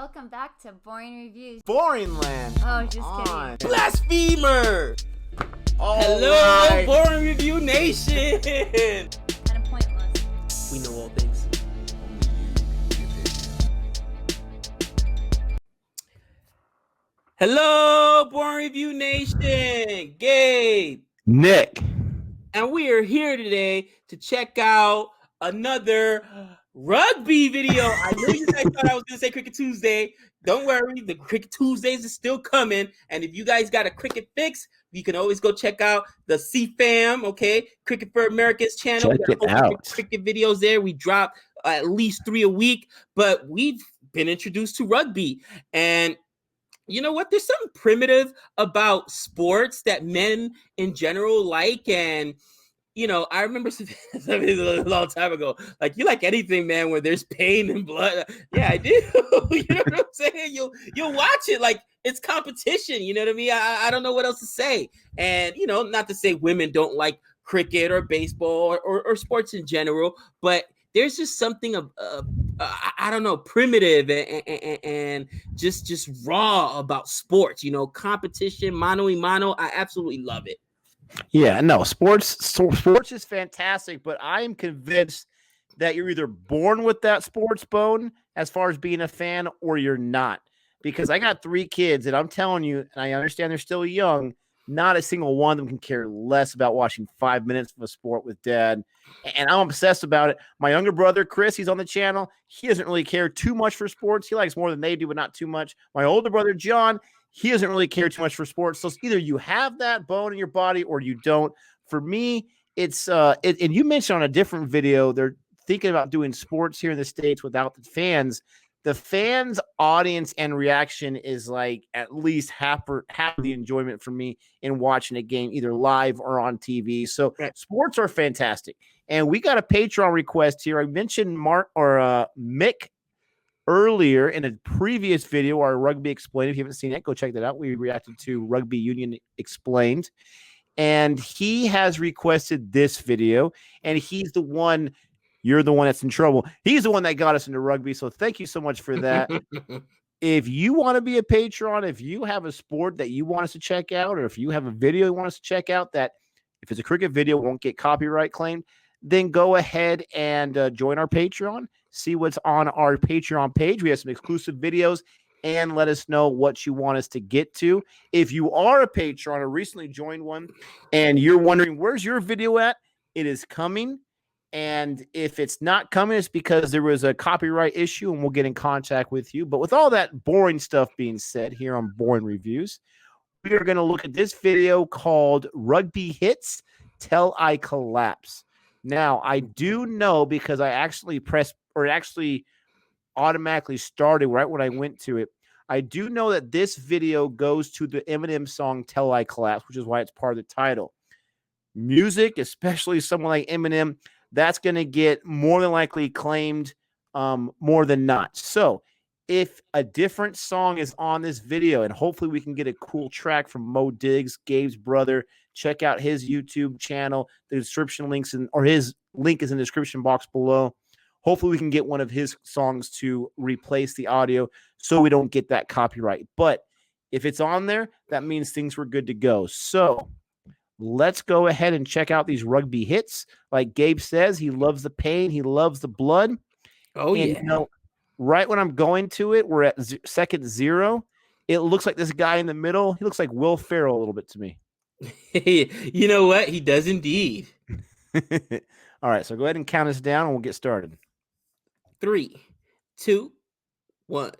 Welcome back to Boring Reviews. Boring land. Oh, just kidding. Blasphemer. Hello, right. Boring Review Nation. Kind of pointless. We know all things. Hello, Boring Review Nation. Gabe, Nick. and we are here today to check out another rugby video. I know you guys thought I was going to say Cricket Tuesday. Don't worry, the Cricket Tuesdays is still coming. And if you guys got a cricket fix, you can always go check out the CFAM, okay? Cricket for America's channel. Check it out. Cricket videos there. We drop at least 3 a week, but we've been introduced to rugby. And you know what? There's something primitive about sports that men in general like. And, you know, I remember something a long time ago. Like, you like anything, man, where there's pain and blood. Yeah, I do. You know what I'm saying? You'll watch it like it's competition. You know what I mean? I don't know what else to say. And, you know, not to say women don't like cricket or baseball or sports in general, but there's just something of I don't know, primitive and just raw about sports. You know, competition, mano y mano. I absolutely love it. Yeah, no, sports is fantastic, but I am convinced that you're either born with that sports bone as far as being a fan or you're not. Because I got 3 kids, and I'm telling you, and I understand they're still young, not a single one of them can care less about watching 5 minutes of a sport with dad. And I'm obsessed about it. My younger brother, Chris, he's on the channel. He doesn't really care too much for sports. He likes more than they do, but not too much. My older brother, John, he doesn't really care too much for sports. So it's either you have that bone in your body or you don't. For me, it's and you mentioned on a different video, they're thinking about doing sports here in the States without the fans. The fans' audience and reaction is like at least half the enjoyment for me in watching a game, either live or on TV. So sports are fantastic. And we got a Patreon request here. I mentioned Mick earlier in a previous video, our Rugby Explained. If you haven't seen it, go check that out. We reacted to Rugby Union Explained. And he has requested this video. And he's the one... You're the one that's in trouble. He's the one that got us into rugby. So thank you so much for that. If you want to be a patron, if you have a sport that you want us to check out, or if you have a video you want us to check out that if it's a cricket video won't get copyright claimed, then go ahead and join our Patreon. See what's on our Patreon page. We have some exclusive videos and let us know what you want us to get to. If you are a patron or recently joined one and you're wondering where's your video at, it is coming. And if it's not coming, it's because there was a copyright issue and we'll get in contact with you. But with all that boring stuff being said here on Boring Reviews, we are going to look at this video called Rugby Hits Till I Collapse. Now, I do know because I actually automatically started right when I went to it. I do know that this video goes to the Eminem song Till I Collapse, which is why it's part of the title. Music, especially someone like Eminem, that's going to get more than likely claimed more than not. So if a different song is on this video, and hopefully we can get a cool track from Mo Diggs, Gabe's brother, check out his YouTube channel. The description links or his link is in the description box below. Hopefully we can get one of his songs to replace the audio so we don't get that copyright. But if it's on there, that means things were good to go. So let's go ahead and check out these rugby hits. Like Gabe says, he loves the pain. He loves the blood. Oh, and, yeah. You know, right when I'm going to it, we're at second 0. It looks like this guy in the middle. He looks like Will Ferrell a little bit to me. You know what? He does indeed. All right, so go ahead and count us down and we'll get started. 3, 2, 1.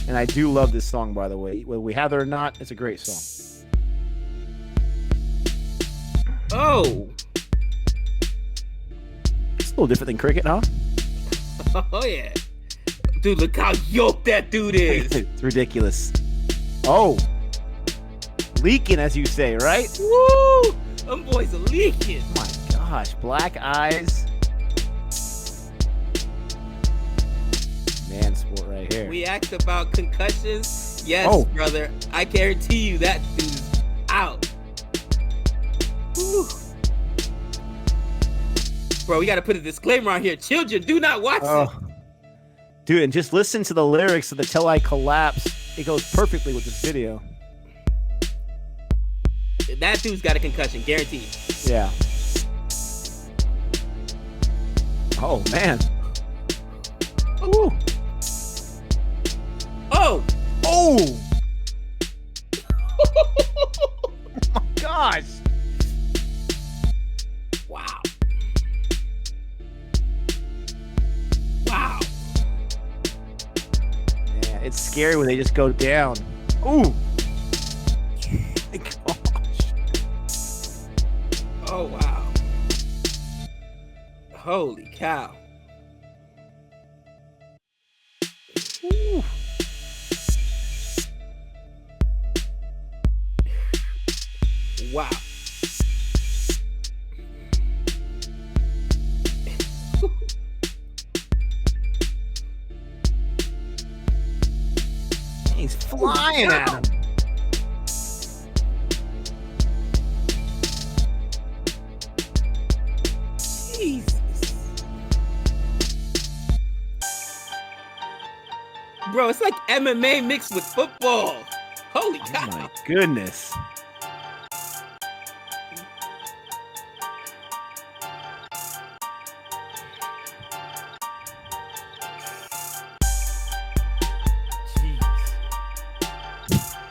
And I do love this song, by the way. Whether we have it or not, it's a great song. Oh. It's a little different than cricket, huh? Oh, yeah. Dude, look how yoked that dude is. It's ridiculous. Oh. Leaking, as you say, right? Woo! Them boys are leaking. Oh my gosh. Black eyes. Man sport right here. We asked about concussions. Yes, brother. I guarantee you that dude is out. Woo. Bro, we got to put a disclaimer on here. Children, do not watch this. Dude, and just listen to the lyrics of the Till I Collapse. It goes perfectly with this video. That dude's got a concussion, guaranteed. Yeah. Oh, man. Ooh. Oh! Oh! Oh my gosh. Wow. Wow. Yeah, it's scary when they just go down. Ooh. My gosh. Oh, wow. Holy cow. Ooh. Wow. He's flying at him. Jesus. Bro, it's like MMA mixed with football. Holy Oh cow. my goodness.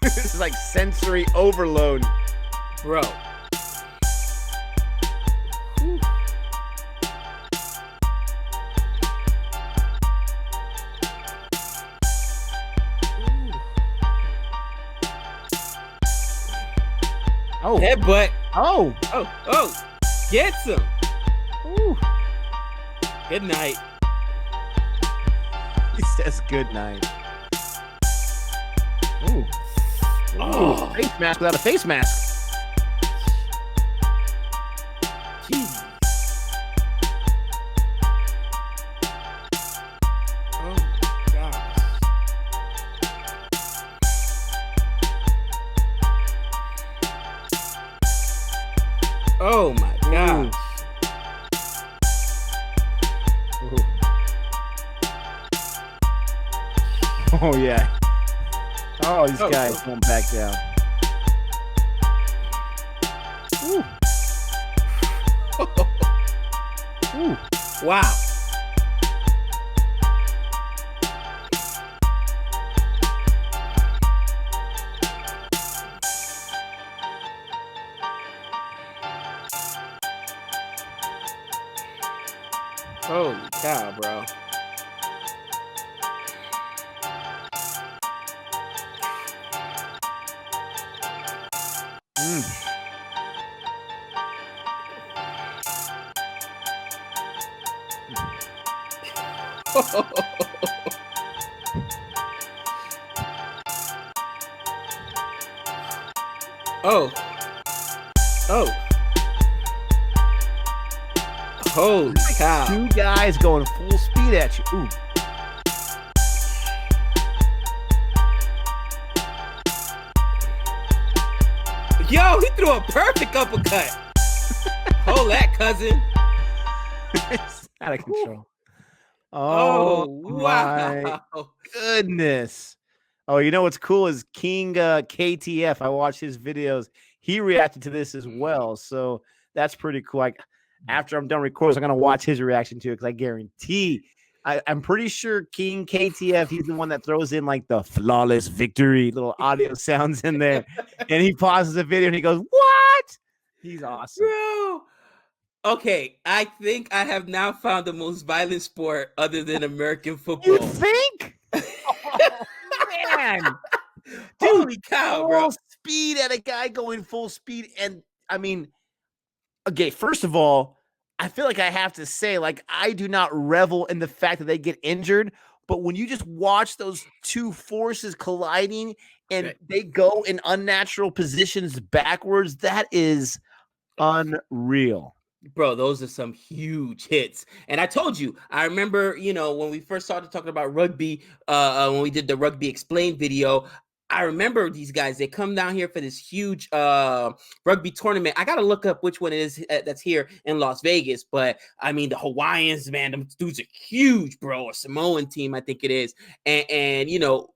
This is like sensory overload. Bro. Oh. Headbutt. Oh. Oh. Get some. Ooh. Good night. He says good night. Ooh. Oh. Face mask without a face mask. Jesus. Oh gosh. Oh my gosh. Ooh. Oh yeah. Oh, these guys won't back down. Ooh. Ooh. Wow. Holy cow, bro. Oh. Oh. Holy cow. Two guys going full speed at you. Ooh. Yo, he threw a perfect uppercut. Hold that, cousin. It's out of control. Oh, my wow. goodness. Oh, you know what's cool is King KTF. I watched his videos. He reacted to this as well. So that's pretty cool. Like after I'm done recording, I'm going to watch his reaction to it because I guarantee I'm pretty sure King KTF, he's the one that throws in like the flawless victory little audio sounds in there. And he pauses the video and he goes, "What?" He's awesome. Bro. Okay, I think I have now found the most violent sport other than American football. You think? Oh, man. Holy cow, Full bro. speed at a guy going full speed. And I mean, okay, first of all, I feel like I have to say, like, I do not revel in the fact that they get injured. But when you just watch those two forces colliding and they go in unnatural positions backwards, that is unreal. Bro, those are some huge hits. And I told you, I remember, when we first started talking about rugby, when we did the Rugby Explained video, I remember these guys. They come down here for this huge rugby tournament. I gotta look up which one it is that's here in Las Vegas. But I mean, the Hawaiians, man, them dudes are huge, bro. A Samoan team, I think it is, and you know,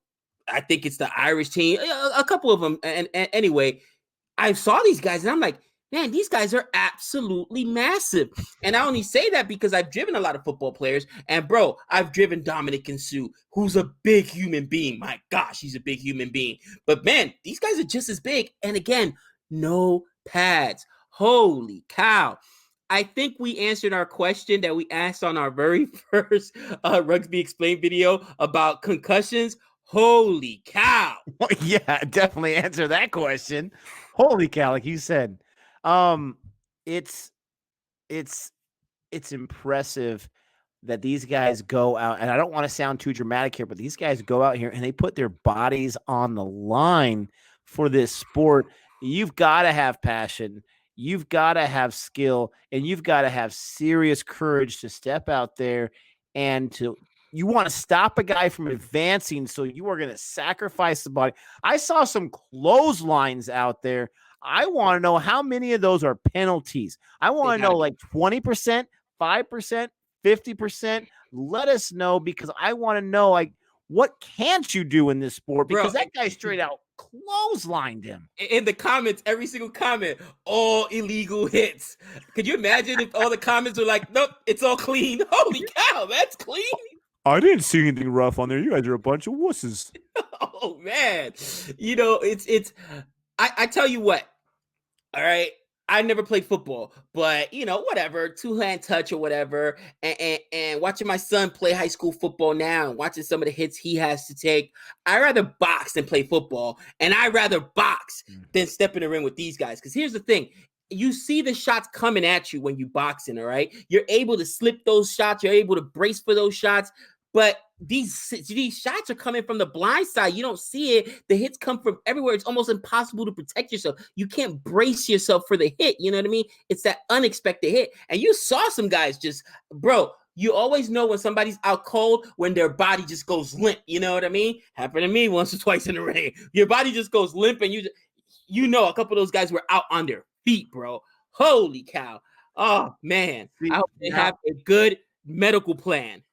I think it's the Irish team. A couple of them, and anyway, I saw these guys, and I'm like, man, these guys are absolutely massive. And I only say that because I've driven a lot of football players. And, bro, I've driven Dominic Sue, who's a big human being. My gosh, he's a big human being. But, man, these guys are just as big. And, again, no pads. Holy cow. I think we answered our question that we asked on our very first Rugby Explained video about concussions. Holy cow. Well, yeah, definitely answer that question. Holy cow, like you said. It's impressive that these guys go out, and I don't want to sound too dramatic here, but these guys go out here and they put their bodies on the line for this sport. You've got to have passion, you've got to have skill, and you've got to have serious courage to step out there and you want to stop a guy from advancing, so you are going to sacrifice the body. I saw some clotheslines out there. I want to know how many of those are penalties. I want to know like 20%, 5%, 50%. Let us know, because I want to know, like, what can't you do in this sport? Because that guy straight out clotheslined him. In the comments, every single comment, all illegal hits. Could you imagine if all the comments were like, nope, it's all clean? Holy cow, that's clean. I didn't see anything rough on there. You guys are a bunch of wusses. Oh, man. You know, I tell you what, all right, I never played football, but, you know, whatever, two-hand touch or whatever, and watching my son play high school football now and watching some of the hits he has to take, I'd rather box than play football, and I'd rather box than step in the ring with these guys, because here's the thing. You see the shots coming at you when you boxing, all right? You're able to slip those shots. You're able to brace for those shots. But these shots are coming from the blind side. You don't see it. The hits come from everywhere. It's almost impossible to protect yourself. You can't brace yourself for the hit. You know what I mean? It's that unexpected hit. And you saw some guys just, bro, you always know when somebody's out cold when their body just goes limp. You know what I mean? Happened to me once or twice in the ring. Your body just goes limp, and you know a couple of those guys were out on their feet, bro. Holy cow. Oh, man. I hope they have a good medical plan.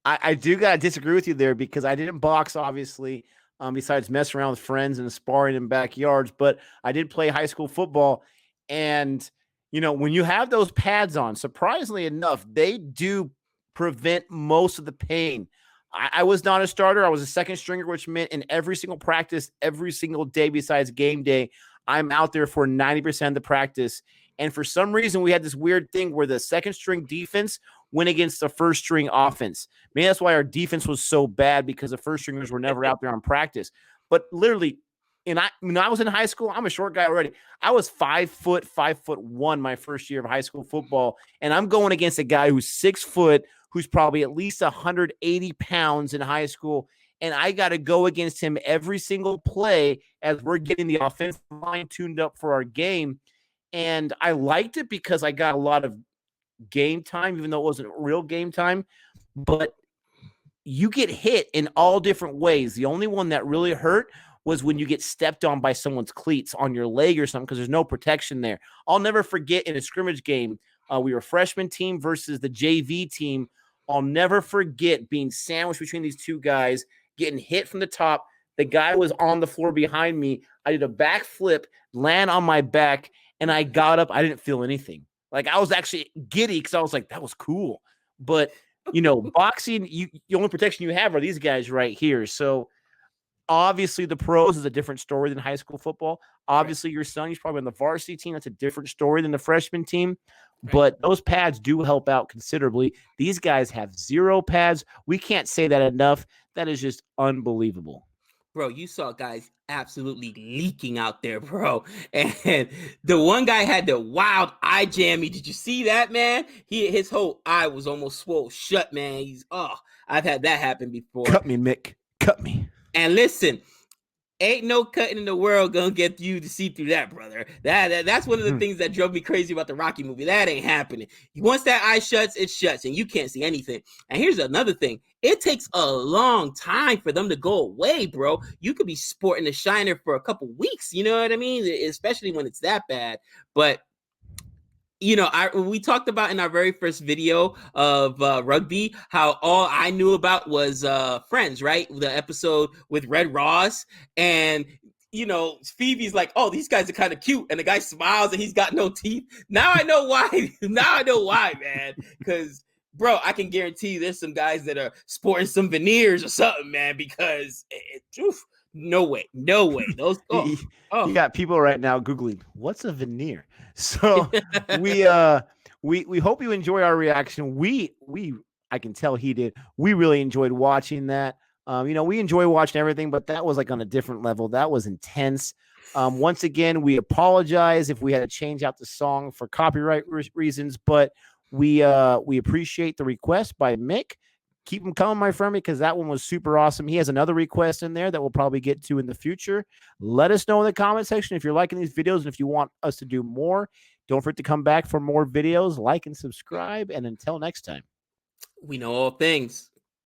I do gotta disagree with you there, because I didn't box, obviously, besides messing around with friends and sparring in backyards, but I did play high school football. And, you know, when you have those pads on, surprisingly enough, they do prevent most of the pain. I was not a starter. I was a second stringer, which meant in every single practice, every single day besides game day, I'm out there for 90% of the practice. And for some reason, we had this weird thing where the second string defense went against the first string offense. Maybe that's why our defense was so bad, because the first stringers were never out there on practice. But literally, when I was in high school, I'm a short guy already. I was 5'1" my first year of high school football. And I'm going against a guy who's 6 foot, who's probably at least 180 pounds in high school. And I got to go against him every single play as we're getting the offensive line tuned up for our game. And I liked it because I got a lot of game time, even though it wasn't real game time. But you get hit in all different ways. The only one that really hurt was when you get stepped on by someone's cleats on your leg or something, because there's no protection there. I'll never forget in a scrimmage game, we were a freshman team versus the JV team. I'll never forget being sandwiched between these two guys, getting hit from the top. The guy was on the floor behind me. I did a backflip, land on my back, and I got up. I didn't feel anything. Like, I was actually giddy because I was like, that was cool. But, you know, boxing, the only protection you have are these guys right here. So, obviously, the pros is a different story than high school football. Obviously, your son, he's probably on the varsity team. That's a different story than the freshman team. But those pads do help out considerably. These guys have 0 pads. We can't say that enough. That is just unbelievable. Bro, you saw guys absolutely leaking out there, bro. And the one guy had the wild eye jammy. Did you see that, man? His whole eye was almost swole shut, man. I've had that happen before. Cut me, Mick. Cut me. And listen, Ain't no cutting in the world gonna get you to see through that, brother. That's one of the things that drove me crazy about the Rocky movie. That ain't happening. Once that eye shuts, it shuts, and you can't see anything. And here's another thing: it takes a long time for them to go away, bro. You could be sporting a shiner for a couple weeks. You know what I mean? Especially when it's that bad. But we talked about in our very first video of Rugby how all I knew about was Friends, right? The episode with Red Ross. And, Phoebe's like, oh, these guys are kind of cute. And the guy smiles and he's got no teeth. Now I know why. Now I know why, man. Because, bro, I can guarantee there's some guys that are sporting some veneers or something, man, because no way. Those, You got people right now Googling, what's a veneer? So we hope you enjoy our reaction. I can tell he did. We really enjoyed watching that. We enjoy watching everything, but that was like on a different level. That was intense. Once again, we apologize if we had to change out the song for copyright reasons, but we appreciate the request by Mick. Keep them coming, my friend, because that one was super awesome. He has another request in there that we'll probably get to in the future. Let us know in the comment section if you're liking these videos and if you want us to do more. Don't forget to come back for more videos. Like and subscribe. And until next time. We know all things.